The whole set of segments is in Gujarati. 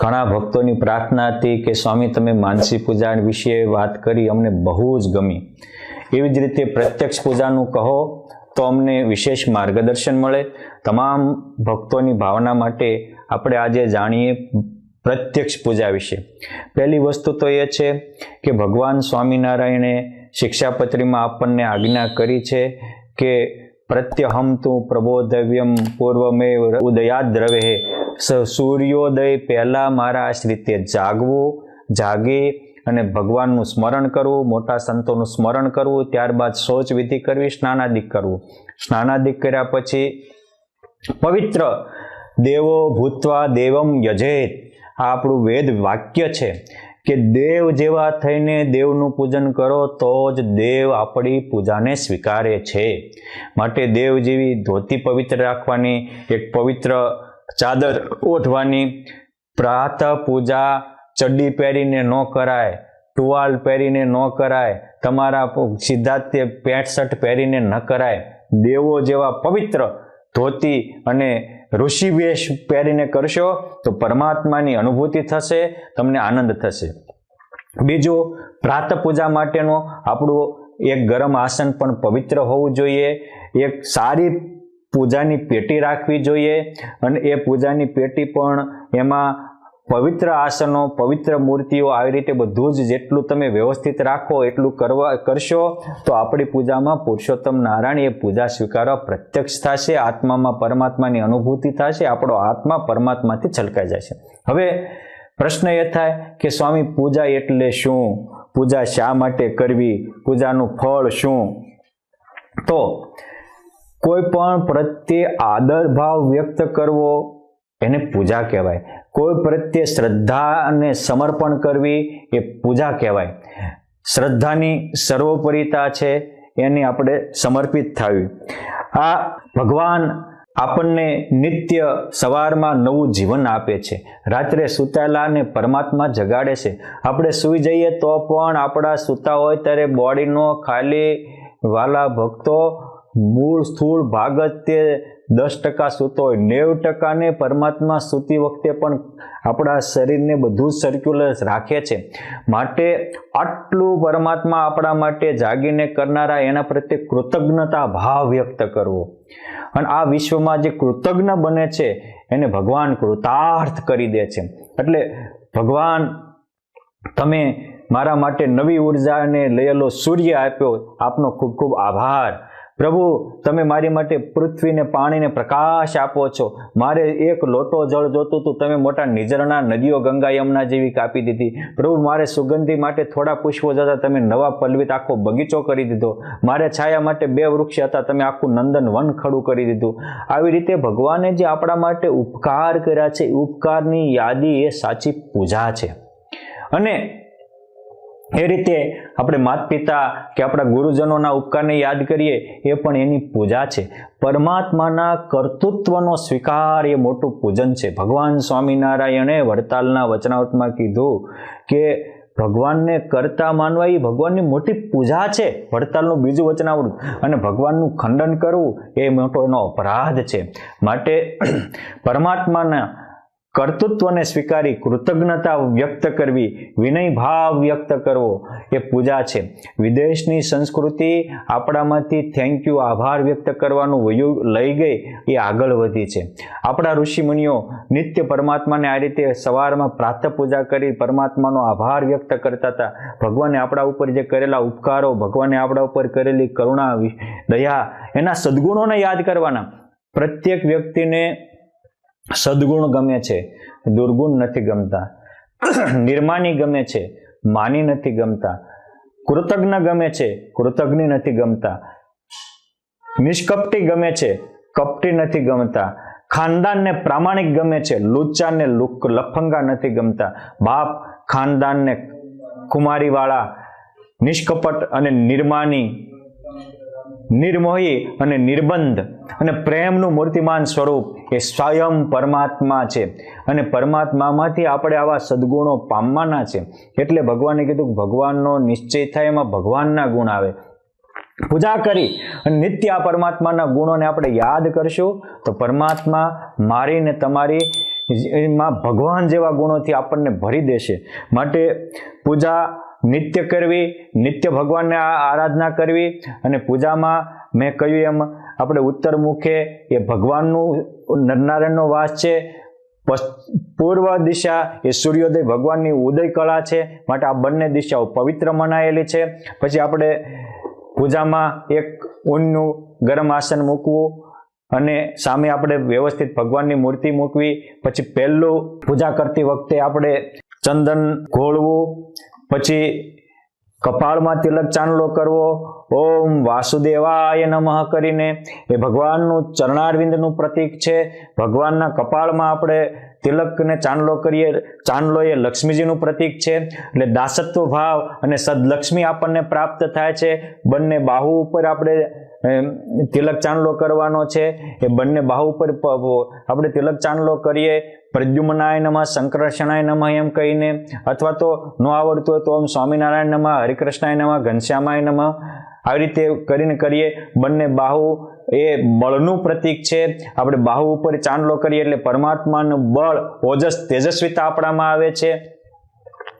ઘણા ભક્તોની પ્રાર્થના હતી કે સ્વામી તમે માનસી પૂજા વિશે વાત કરી, અમને બહુ જ ગમી. એવી જ રીતે પ્રત્યક્ષ પૂજાનું કહો તો અમને વિશેષ માર્ગદર્શન મળે. તમામ ભક્તોની ભાવના માટે આપણે આજે જાણીએ પ્રત્યક્ષ પૂજા વિશે. પહેલી વસ્તુ તો એ છે કે ભગવાન સ્વામિનારાયણે શિક્ષાપત્રીમાં આપણને આજ્ઞા કરી છે કે પ્રત્યહમ તું પ્રબોધવ્યમ પૂર્વમેવ ઉદયાદ દ્રવે. સૂર્યોદય પહેલાં મારા આશ્રિતે જાગવું, જાગી અને ભગવાનનું સ્મરણ કરવું, મોટા સંતોનું સ્મરણ કરવું, ત્યારબાદ શૌચ વિધિ કરવી, સ્નાનાદિક કરવું. સ્નાનાદિક કર્યા પછી પવિત્ર દેવો ભૂત્વા દેવમ યજેત. આ આપણું વેદ વાક્ય છે કે દેવ જેવા થઈને દેવનું પૂજન કરો તો જ દેવ આપણી પૂજાને સ્વીકારે છે. માટે દેવ જેવી ધોતી પવિત્ર રાખવાની, એક પવિત્ર ચાદર ઓઢવાની. પ્રાતઃ પૂજા ચડ્ડી પહેરીને ન કરાય, ટુવાલ પહેરીને ન કરાય, તમારા સીધા તે પેન્ટ શર્ટ પહેરીને ન કરાય. દેવો જેવા પવિત્ર ધોતી અને ઋષિવેશ પહેરીને કરશો તો પરમાત્માની અનુભૂતિ થશે, તમને આનંદ થશે. બીજું, પ્રાતઃ પૂજા માટેનું આપણું એક ગરમ આસન પણ પવિત્ર હોવું જોઈએ. એક સારી પૂજાની પેટી રાખવી જોઈએ અને એ પૂજાની પેટી પણ એમાં પવિત્ર આસનો, પવિત્ર મૂર્તિઓ, આવી રીતે બધું જ જેટલું તમે વ્યવસ્થિત રાખો એટલું કરશો તો આપણી પૂજામાં પુરુષોત્તમ નારાયણ એ પૂજા સ્વીકારવા પ્રત્યક્ષ થશે. આત્મામાં પરમાત્માની અનુભૂતિ થશે, આપણો આત્મા પરમાત્માથી છલકાઈ જશે. હવે પ્રશ્ન એ થાય કે સ્વામી પૂજા એટલે શું? પૂજા શા માટે કરવી? પૂજાનું ફળ શું? તો કોઈ પણ પ્રત્યે આદર ભાવ વ્યક્ત કરવો એને પૂજા કહેવાય. કોઈ પ્રત્યે શ્રદ્ધા અને સમર્પણ કરવી એ પૂજા કહેવાય. શ્રદ્ધાની સર્વોપરિતા છે, એની આપણે સમર્પિત થવી. આ ભગવાન આપણને નિત્ય સવારમાં નવું જીવન આપે છે, રાત્રે સૂતાલાને પરમાત્મા જગાડે છે. આપણે સૂઈ જઈએ તો પણ આપણા સૂતા હોય ત્યારે બોડીનો ખાલી વાલા ભક્તો મૂળ સ્થૂળ ભાગ જ તે 10% સૂતો હોય, 90% પરમાત્મા સૂતી વખતે પણ આપણા શરીરને બધું જ સર્ક્યુલર રાખે છે. માટે આટલું પરમાત્મા આપણા માટે જાગીને કરનારા એના પ્રત્યે કૃતજ્ઞતા ભાવ વ્યક્ત કરવો. અને આ વિશ્વમાં જે કૃતજ્ઞ બને છે એને ભગવાન કૃતાર્થ કરી દે છે. એટલે ભગવાન તમે મારા માટે નવી ઉર્જાને લયેલો સૂર્ય આપ્યો, આપનો ખૂબ ખૂબ આભાર. પ્રભુ તમે મારી માટે પૃથ્વીને પાણીને પ્રકાશ આપો છો. મારે એક લોટો જળ જોતું હતું, તમે મોટા નિઝરણા નદીઓ ગંગા યમુના જેવી કાપી દીધી. પ્રભુ મારે સુગંધી માટે થોડા પુષ્પો જતા, તમે નવા પલ્વિત આખો બગીચો કરી દીધો. મારે છાયા માટે 2 વૃક્ષ હતા, તમે આખું નંદન વન ખડું કરી દીધું. આવી રીતે ભગવાને જે આપણા માટે ઉપકાર કર્યા છે, ઉપકારની યાદી એ સાચી પૂજા છે. અને એ રીતે આપણે માતા પિતા કે આપણા ગુરુજનોના ઉપકારને યાદ કરીએ એ પણ એની પૂજા છે. પરમાત્માના કર્તૃત્વનો સ્વીકાર એ મોટું પૂજન છે. ભગવાન સ્વામિનારાયણે વડતાલના વચનાવતમાં કીધું કે ભગવાનને કરતા માનવા એ ભગવાનની મોટી પૂજા છે. વડતાલનું બીજું વચનાવૃત. અને ભગવાનનું ખંડન કરવું એ મોટો એનો અપરાધ છે. માટે પરમાત્માના કર્તૃત્વને સ્વીકારી કૃતજ્ઞતા વ્યક્ત કરવી, વિનય ભાવ વ્યક્ત કરવો એ પૂજા છે. વિદેશની સંસ્કૃતિ આપણામાંથી થેન્ક યુ આભાર વ્યક્ત કરવાનું વયું લઈ ગઈ, એ આગળ વધી છે. આપણા ઋષિમુનિઓ નિત્ય પરમાત્માને આ રીતે સવારમાં પ્રાતઃ પૂજા કરી પરમાત્માનો આભાર વ્યક્ત કરતા હતા. ભગવાને આપણા ઉપર જે કરેલા ઉપકારો, ભગવાને આપણા ઉપર કરેલી કરુણા, દયા, એના સદગુણોને યાદ કરવાના. પ્રત્યેક વ્યક્તિને સદગુણ ગમે છે, દુર્ગુણ નથી ગમતા. નિર્માની ગમે છે, માની નથી ગમતા. કૃતજ્ઞ ગમે છે, કૃતજ્ઞ નથી ગમતા. નિષ્કપટી ગમે છે, કપટી નથી ગમતા. ખાનદાનને પ્રામાણિક ગમે છે, લુચ્ચાને લફંગા નથી ગમતા. બાપ ખાનદાનને કુમારીવાળા, નિષ્કપટ અને નિર્માની, નિર્મોહી અને નિર્બંધ અને પ્રેમનું મૂર્તિમાન સ્વરૂપ એ સ્વયં પરમાત્મા છે. અને પરમાત્મામાંથી આપણે આવા સદગુણો પામવાના છે. એટલે ભગવાને કીધું કે ભગવાનનો નિશ્ચય થાય એમાં ભગવાનના ગુણ આવે. પૂજા કરી અને નિત્ય આ પરમાત્માના ગુણોને આપણે યાદ કરશું તો પરમાત્મા મારી ને તમારી એમાં ભગવાન જેવા ગુણોથી આપણને ભરી દેશે. માટે પૂજા નિત્ય કરવી, નિત્ય ભગવાનને આરાધના કરવી. અને પૂજામાં મેં કહ્યું એમ આપણે ઉત્તર મુખે એ ભગવાનનું નરનારાયણનો વાસ છે, પૂર્વ દિશા એ સૂર્યોદય ભગવાનની ઉદય કળા છે. માટે આ બંને દિશાઓ પવિત્ર મનાયેલી છે. પછી આપણે પૂજામાં એક ઊનનું ગરમ આસન મૂકવું અને સામે આપણે વ્યવસ્થિત ભગવાનની મૂર્તિ મૂકવી. પછી પહેલું પૂજા કરતી વખતે આપણે ચંદન ઘોળવું, પછી કપાળમાં તિલક ચાંદલો કરવો, ઓમ વાસુદેવાય નમઃ કરીને. એ ભગવાનનું ચરણારવિંદનું પ્રતીક છે. ભગવાનના કપાળમાં આપણે તિલકને ચાંદલો કરીએ. ચાંદલો એ લક્ષ્મીજીનું પ્રતીક છે. એટલે દાસત્વ ભાવ અને સદલક્ષ્મી આપણને પ્રાપ્ત થાય છે. બંને બાહુ ઉપર આપણે તિલક ચાંદલો કરવાનો છે. એ બંને બાહુ ઉપર આપણે તિલક ચાંદલો કરીએ. પ્રદ્યુમ્નાય નમઃ, સંકર્ષણાય નમઃ એમ કહીને, અથવા તો ન આવડતું હોય તો ઓમ સ્વામિનારાયણ નમઃ, હરિકૃષ્ણાય નમઃ, ઘનશ્યામાય નમઃ આવી રીતે કરીને કરીએ. બંને બાહુ એ બળનું પ્રતીક છે. આપણે બાહુ ઉપર ચાંદલો કરીએ એટલે પરમાત્માનું બળ, ઓજસ, તેજસ્વીતા આપણામાં આવે છે.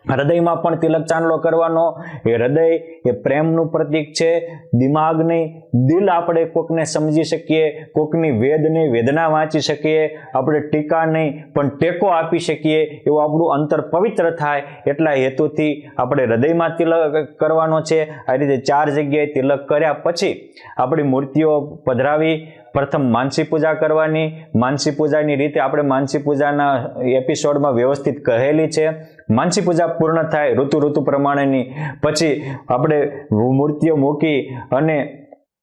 હૃદયમાં પણ તિલક ચાંદલો કરવાનો. એ હૃદય એ પ્રેમનું પ્રતીક છે. દિમાગ નહીં, દિલ આપણે કોકને સમજી શકીએ, કોકની વેદની વેદના વાંચી શકીએ. આપણે ટીકા નહીં પણ ટેકો આપી શકીએ એવું આપણું અંતર પવિત્ર થાય. એટલા હેતુથી આપણે હૃદયમાં તિલક કરવાનો છે. આ રીતે 4 જગ્યાએ તિલક કર્યા પછી આપણી મૂર્તિઓ પધરાવી. પ્રથમ માનસી પૂજા કરવાની. માનસી પૂજાની રીતે આપણે માનસી પૂજાના એપિસોડમાં વ્યવસ્થિત કહેલી છે. માનસી પૂજા પૂર્ણ થાય ઋતુ પ્રમાણેની પછી આપણે મૂર્તિઓ મૂકી અને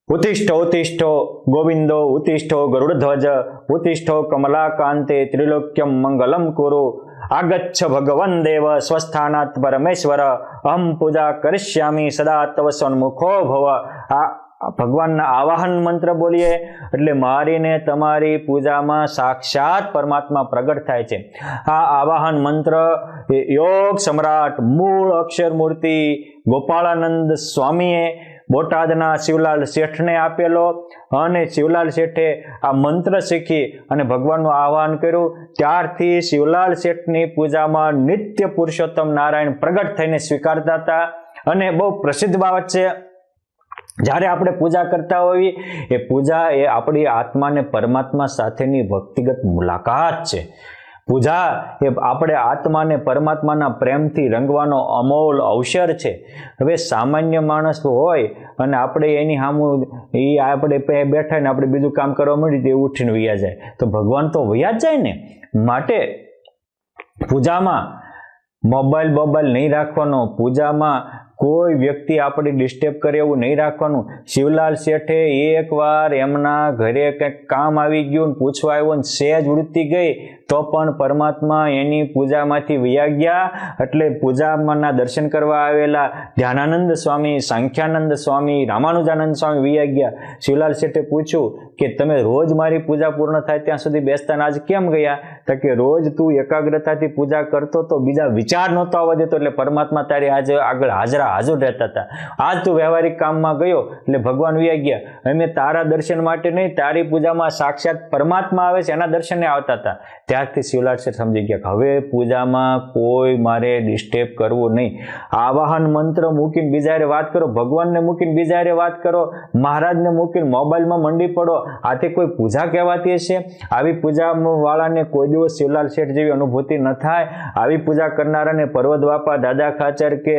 ઉત્તિષ્ઠો ગોવિંદો ઉત્તિષ્ઠો ગરુડધ્વજ ઉત્તિષ્ઠો કમલાકાંતે ત્રિલોક્યમ મંગલમ કુરુ આગચ્છ ભગવન દેવ સ્વસ્થાનાત પરમેશ્વર અહમ પૂજા કરિષ્યામિ સદા તવ સન્મુખો ભવ. આ ભગવાનના આવાહન મંત્ર બોલીએ એટલે મારીને તમારી પૂજામાં સાક્ષાત પરમાત્મા પ્રગટ થાય છે. આ આવાહન મંત્ર યોગ સમ્રાટ મૂળ અક્ષર મૂર્તિ ગોપાળાનંદ સ્વામીએ બોટાદના શિવલાલ શેઠને આપેલો. અને શિવલાલ શેઠે આ મંત્ર શીખી અને ભગવાનનું આહ્વાન કર્યું. ત્યારથી શિવલાલ શેઠની પૂજામાં નિત્ય પુરુષોત્તમ નારાયણ પ્રગટ થઈને સ્વીકારતા હતા. અને બહુ પ્રસિદ્ધ બાબત છે. જ્યારે આપણે પૂજા કરતા હોઈએ એ પૂજા એ આપણી આત્માને પરમાત્મા સાથેની વ્યક્તિગત મુલાકાત છે. પૂજા એ આપણે આત્માને પરમાત્માના પ્રેમથી રંગવાનો અમોલ અવસર છે. હવે સામાન્ય માણસ હોય અને આપણે એની સામું એ આપણે બેઠા ને આપણે બીજું કામ કરવા મળી તે ઉઠીને વયા જાય તો ભગવાન તો વયા જ જાય ને. માટે પૂજામાં મોબાઈલ નહીં રાખવાનો. પૂજામાં કોઈ વ્યક્તિ આપણે ડિસ્ટર્બ કરે એવું નહીં રાખવાનું. શિવલાલ શેઠે એકવાર એમના ઘરે કંઈક કામ આવી ગયું, પૂછવા આવ્યો ને સહેજ વૃત્તિ ગઈ તો પણ પરમાત્મા એની પૂજામાંથી વયા ગયા. એટલે પૂજામાંના દર્શન કરવા આવેલા ધ્યાનાનંદ સ્વામી, સાંખ્યાનંદ સ્વામી, રામાનુજાનંદ સ્વામી વયા ગયા. શિવલાલ શેઠે પૂછ્યું કે તમે રોજ મારી પૂજા પૂર્ણ થાય ત્યાં સુધી બેસતા આજ કેમ ગયા? તો કે રોજ તું એકાગ્રતાથી પૂજા કરતો તો બીજા વિચાર નહોતો આવવા દેતો એટલે પરમાત્મા તારી આજે આગળ હાજર રહેતા હતા. આજ તું વ્યવહારિક કામમાં ગયો એટલે ભગવાન વયા ગયા. અમે તારા દર્શન માટે નહીં, તારી પૂજામાં સાક્ષાત પરમાત્મા આવે છે એના દર્શને આવતા હતા. ત્યારથી શિવલાલ શેઠ સમજી ગયા કે હવે પૂજામાં કોઈ મારે ડિસ્ટર્બ કરવું નહીં. આવાહન મંત્ર મૂકીને બીજા હારે વાત કરો, ભગવાનને મૂકીને બીજા હારે વાત કરો, મહારાજને મૂકીને મોબાઈલમાં મંડી પડો. આથી કોઈ પૂજા કહેવાતી હશે? આવી પૂજા વાળાને કોઈ દિવસ શિવલાલ શેઠ જેવી અનુભૂતિ ન થાય. આવી પૂજા કરનારાને પર્વત બાપા, દાદા ખાચર કે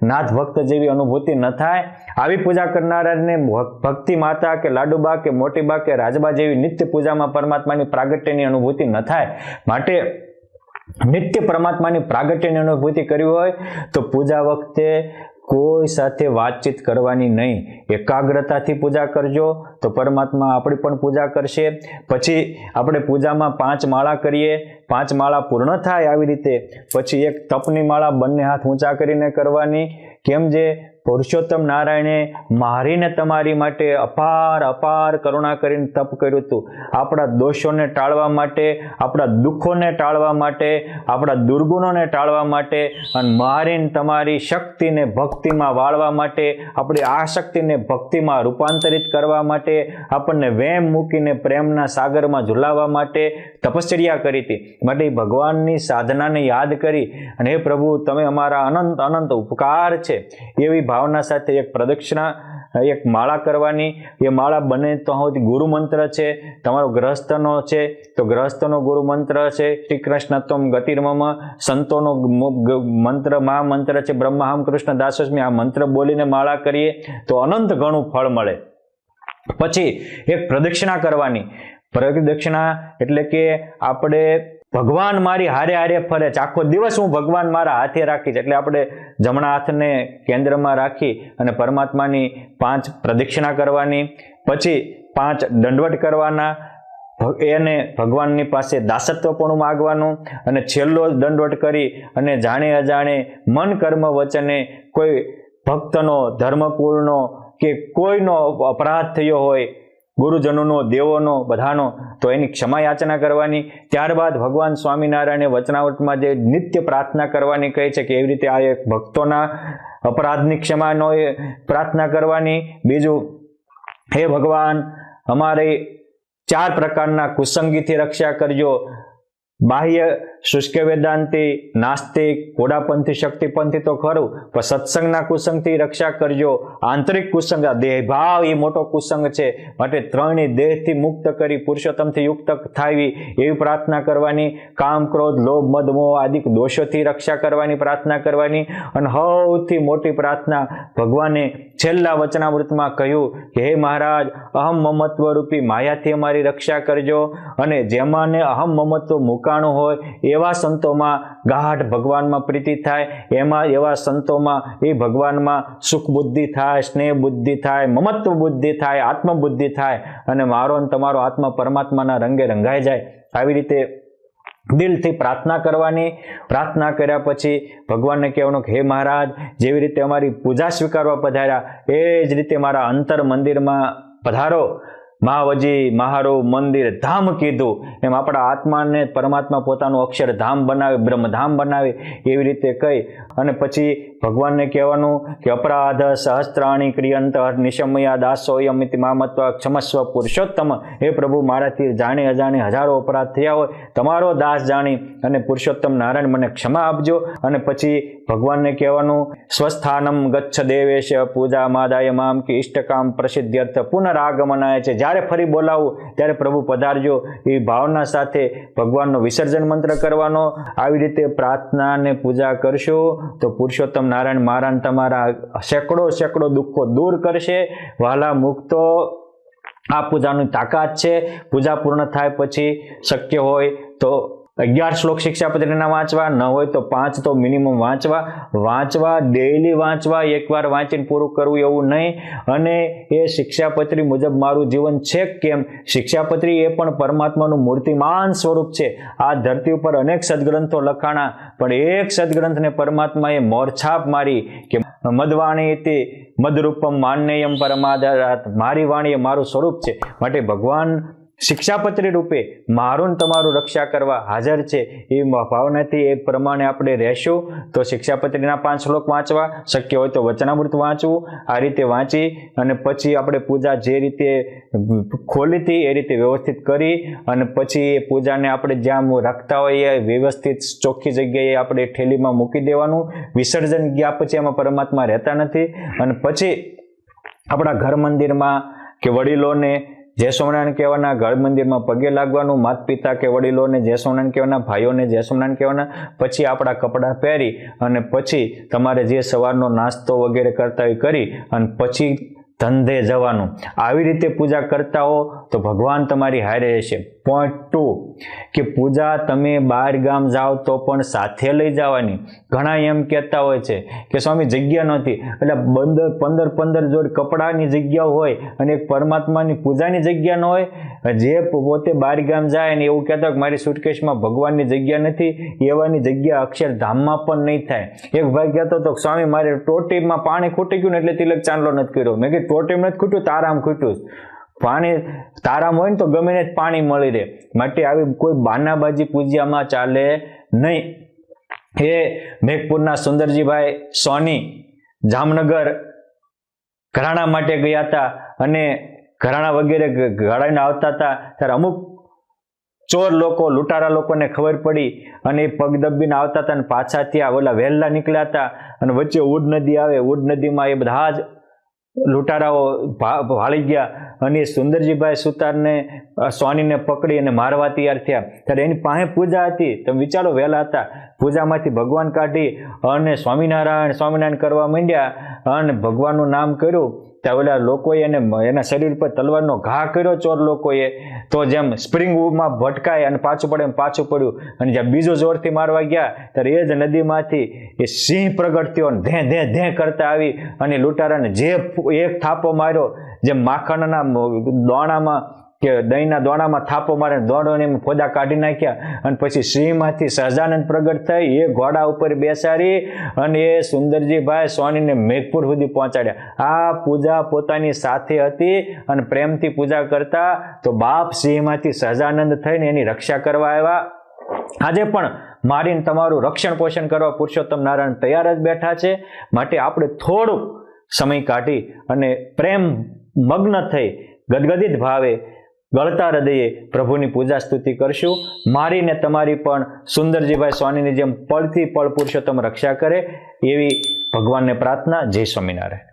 નાથ ભક્ત જેવી અનુભૂતિ ન થાય. આવી પૂજા કરનારાને ભક્તિ માતા કે લાડુબા કે મોટીબા કે રાજબા જેવી નિત્ય પૂજામાં પરમાત્માની પ્રાગટ્યની અનુભૂતિ ન થાય. માટે નિત્ય પરમાત્માની પ્રાગટ્યની અનુભૂતિ કરવી હોય તો પૂજા વખતે કોઈ સાથે વાતચીત કરવાની નહીં. એકાગ્રતાથી પૂજા કરજો તો પરમાત્મા આપણી પણ પૂજા કરશે. પછી આપણે પૂજામાં 5 માળા કરીએ. 5 માળા પૂર્ણ થાય આવી રીતે પછી એક તપની માળા બંને હાથ ઊંચા કરીને કરવાની. કેમ જે પુરુષોત્તમ નારાયણે મારીને તમારી માટે અપાર અપાર કરુણા કરીને તપ કર્યું હતું. આપણા દોષોને ટાળવા માટે, આપણા દુઃખોને ટાળવા માટે, આપણા દુર્ગુણોને ટાળવા માટે અને મારીને તમારી શક્તિને ભક્તિમાં વાળવા માટે, આપણી આ શક્તિને ભક્તિમાં રૂપાંતરિત કરવા માટે, આપણને વેમ મૂકીને પ્રેમના સાગરમાં ઝુલાવવા માટે તપશ્ચર્યા કરી હતી. માટે ભગવાનની સાધનાને યાદ કરી અને હે પ્રભુ તમે અમારા અનંત અનંત ઉપકાર છે એવી ભાવના સાથે એક પ્રદક્ષિણા, એક માળા કરવાની. એ માળા બને તો સૌથી ગુરુ મંત્ર છે. તમારો ગ્રહસ્થનો છે તો ગ્રહસ્થનો ગુરુ મંત્ર છે શ્રી કૃષ્ણત્વમ ગતિર્મમ. સંતોનો મંત્ર મહામંત્ર છે બ્રહ્માહમ કૃષ્ણ દાસોસ્મી. આ મંત્ર બોલીને માળા કરીએ તો અનંત ઘણું ફળ મળે. પછી એક પ્રદક્ષિણા કરવાની. પ્રદક્ષિણા એટલે કે આપણે ભગવાન મારી હારે હારે ફરે છે, આખો દિવસ હું ભગવાન મારા હાથે રાખીશ. એટલે આપણે જમણા હાથને કેન્દ્રમાં રાખી અને પરમાત્માની 5 પ્રદક્ષિણા કરવાની. પછી 5 દંડવટ કરવાના. એને ભગવાનની પાસે દાસત્વ પણ માગવાનું અને છેલ્લો દંડવટ કરી અને જાણે અજાણે મન કર્મ વચને કોઈ ભક્તનો, ધર્મકુળનો કે કોઈનો અપરાધ થયો હોય, ગુરુજનોનો, દેવોનો, બધાનો, તો એની ક્ષમા યાચના કરવાની. ત્યારબાદ ભગવાન સ્વામિનારાયણે વચનાવટમાં જે નિત્ય પ્રાર્થના કરવાની કહે છે કે એવી રીતે આ એક ભક્તોના અપરાધની ક્ષમાનો એ પ્રાર્થના કરવાની. બીજું, હે ભગવાન અમારી 4 પ્રકારના કુસંગીથી રક્ષા કરજો. બાહ્ય શુષ્ક વેદાંતી, નાસ્તિક, ઘોડાપંથી, શક્તિપંથી તો ખરું, પણ સત્સંગના કુસંગથી રક્ષા કરજો. આંતરિક કુસંગ, દેહભાવ એ મોટો કુસંગ છે. માટે 3 દેહથી મુક્ત કરી પુરુષોત્તમથી યુક્ત થાવી એવી પ્રાર્થના કરવાની. કામ, ક્રોધ, લોભ, મદ, મોહ આદિ દોષોથી રક્ષા કરવાની પ્રાર્થના કરવાની. અને સૌથી મોટી પ્રાર્થના ભગવાને છેલ્લા વચનામૃતમાં કહ્યું કે હે મહારાજ, અહમ મમત્વ રૂપી માયાથી અમારી રક્ષા કરજો. અને જેમાંને અહમ મમત્વ મુકાણું હોય એવા સંતોમાં ગાઢ ભગવાનમાં પ્રીતિ થાય, એવા સંતોમાં એ ભગવાનમાં સુખ બુદ્ધિ થાય, સ્નેહ બુદ્ધિ થાય, મમત્વ બુદ્ધિ થાય, આત્મબુદ્ધિ થાય અને મારો અને તમારો આત્મા પરમાત્માના રંગે રંગાઈ જાય. આવી રીતે દિલથી પ્રાર્થના કરવાની. પ્રાર્થના કર્યા પછી ભગવાનને કહેવાનું કે હે મહારાજ, જેવી રીતે અમારી પૂજા સ્વીકારવા પધાર્યા એ જ રીતે મારા અંતર મંદિરમાં પધારો. મહાવજી, મહારું, મંદિર, ધામ કીધું એમ આપણા આત્માને પરમાત્મા પોતાનું અક્ષરધામ બનાવે, બ્રહ્મધામ બનાવે એવી રીતે કહી અને પછી ભગવાનને કહેવાનું કે અપરાધ સહસ્ત્રાણી ક્રિયંત નિશમયા દાસોયમિતિ મામત્વ ક્ષમસ્વ પુરુષોત્તમ. હે પ્રભુ, મારાથી જાણે અજાણે હજારો અપરાધ થયા હોય, તમારો દાસ જાણી અને પુરુષોત્તમ નારાયણ મને ક્ષમા આપજો. અને પછી ભગવાનને કહેવાનું સ્વસ્થાનમ ગચ્છ દેવેશ પૂજા માદાય મામ કે ઇષ્ટકામ પ્રસિદ્ધ્યર્થ પુનરાગમનાય છે. જ્યારે ફરી બોલાવું ત્યારે પ્રભુ પધારજો એ ભાવના સાથે ભગવાનનો વિસર્જન મંત્ર કરવાનો. આવી રીતે પ્રાર્થના અને પૂજા કરશો તો પુરુષોત્તમ નારાયણ મારા તમારા સેંકડો દુઃખો દૂર કરશે. વહાલા મુક્તો, આ પૂજાની તાકાત છે. પૂજા પૂર્ણ થાય પછી શક્ય હોય તો 11 શ્લોક શિક્ષાપત્રીના વાંચવા, ન હોય તો 5 તો મિનિમમ વાંચવા ડેઈલી વાંચવા. એકવાર વાંચીને પૂરું કરવું એવું નહીં. અને એ શિક્ષાપત્રી મુજબ મારું જીવન છે કેમ? શિક્ષાપત્રી એ પણ પરમાત્માનું મૂર્તિમાન સ્વરૂપ છે. આ ધરતી ઉપર અનેક સદગ્રંથો લખાણા, પણ એક સદગ્રંથને પરમાત્માએ મોરછાપ મારી કે મદવાણી હતી મદરૂપમ માન્યયમ પરમાધારાત. મારી વાણી એ મારું સ્વરૂપ છે. માટે ભગવાન શિક્ષાપત્રી રૂપે મારું તમારું રક્ષા કરવા હાજર છે. એ ભાવનાથી એ પ્રમાણે આપણે રહેશું તો શિક્ષાપત્રીના 5 શ્લોક વાંચવા, શક્ય હોય તો વચનામૃત વાંચવું. આ રીતે વાંચી અને પછી આપણે પૂજા જે રીતે ખોલી હતી એ રીતે વ્યવસ્થિત કરી અને પછી એ પૂજાને આપણે જ્યાં રાખતા હોઈએ વ્યવસ્થિત ચોખ્ખી જગ્યાએ આપણે ઠેલીમાં મૂકી દેવાનું. વિસર્જન ગયા પછી એમાં પરમાત્મા રહેતા નથી. અને પછી આપણા ઘર મંદિરમાં કે વડીલોને જય સ્વામિનારાયણ કહેવાના, ઘર મંદિરમાં પગે લાગવાનું, માતા પિતા કે વડીલોને જય સ્વામિનારાયણ કહેવાના, ભાઈઓને જય સ્વામિનારાયણ કહેવાના. પછી આપણા કપડાં પહેરી અને પછી તમારે જે સવારનો નાસ્તો વગેરે કરતા હોય કરી અને પછી ધંધે જવાનું. આવી રીતે પૂજા કરતા હો તો ભગવાન તમારી હારે રહેશે. પોઈન્ટ 2 કે પૂજા તમે બહાર ગામ જાઓ તો પણ સાથે લઈ જવાની. ઘણા એમ કહેતા હોય છે કે સ્વામી જગ્યા નહોતી, એટલે 15 જોડ કપડાની જગ્યા હોય અને એક પરમાત્માની પૂજાની જગ્યા ન હોય. જે પોતે બહાર ગામ જાય ને એવું કહેતા કે મારી સુટકેસમાં ભગવાનની જગ્યા નથી, એવાની જગ્યા અક્ષરધામમાં પણ નહીં થાય. એક ભાઈ કહેતો હતો સ્વામી મારે ટોટીમાં પાણી ખૂટી ગયું ને એટલે તિલક ચાંદલો નથી કર્યો. મેં કીધું ટોટીમ નથી ખૂટ્યું, તારામ ખૂટ્યું. પાણી તારામ હોય ને તો ગમે ને પાણી મળી રહે. માટે આવી કોઈ બાનાબાજી પૂજામાં ચાલે નહીં. એ મેઘપુરના સુંદરજીભાઈ સોની જામનગર ઘરાણા માટે ગયા હતા અને ઘરાણા વગેરે ઘડાઈને આવતા હતા ત્યારે અમુક ચોર લોકો, લૂંટારા લોકોને ખબર પડી અને એ પગ દબીને આવતા હતા અને પાછા ત્યાં ઓલા વહેલા નીકળ્યા હતા અને વચ્ચે ઉડ નદી આવે. ઉડ નદીમાં એ બધા જ લૂંટારાઓ ભાળી ગયા અને સુંદરજીભાઈ સુતારને સોનીને પકડી અને મારવા તૈયાર થયા. ત્યારે એની પાસે પૂજા હતી. તમે વિચારો, વહેલા હતા, પૂજામાંથી ભગવાન કાઢી અને સ્વામિનારાયણ કરવા માંડ્યા અને ભગવાનનું નામ કર્યું. ત્યાં ઓલા લોકોએ એના શરીર પર તલવારનો ઘા કર્યો ચોર લોકોએ. તો જેમ સ્પ્રિંગમાં ભટકાય અને પાછું પડે એમ પાછું પડ્યું. અને જ્યાં બીજો જોરથી મારવા ગયા ત્યારે એ જ નદીમાંથી એ સિંહ પ્રગટ થયો, ધે કરતા આવી અને લૂંટારાને જે એક થાપો માર્યો, જેમ માખણના દોણામાં કે દહીંના દોણામાં થાપો મારે, દોણોને ફોદા કાઢી નાખ્યા. અને પછી સિંહમાંથી સહજાનંદ પ્રગટ થઈ, એ ઘોડા ઉપર બેસાડી અને એ સુંદરજીભાઈ સોનીને મેઘપુર સુધી પહોંચાડ્યા. આ પૂજા પોતાની સાથે હતી અને પ્રેમથી પૂજા કરતા તો બાપ સિંહમાંથી સહજાનંદ થઈને એની રક્ષા કરવા આવ્યા. આજે પણ મારીને તમારું રક્ષણ પોષણ કરવા પુરુષોત્તમ નારાયણ તૈયાર જ બેઠા છે. માટે આપણે થોડુંક સમય કાઢી અને પ્રેમ મગ્ન થઈ ગદગદિત ભાવે ગળતા હૃદયે પ્રભુની પૂજા સ્તુતિ કરશું. મારીને તમારી પણ સુંદરજીભાઈ સોનીની જેમ પળથી પળ પુરુષોત્તમ રક્ષા કરે એવી ભગવાનને પ્રાર્થના. જય સ્વામિનારાયણ.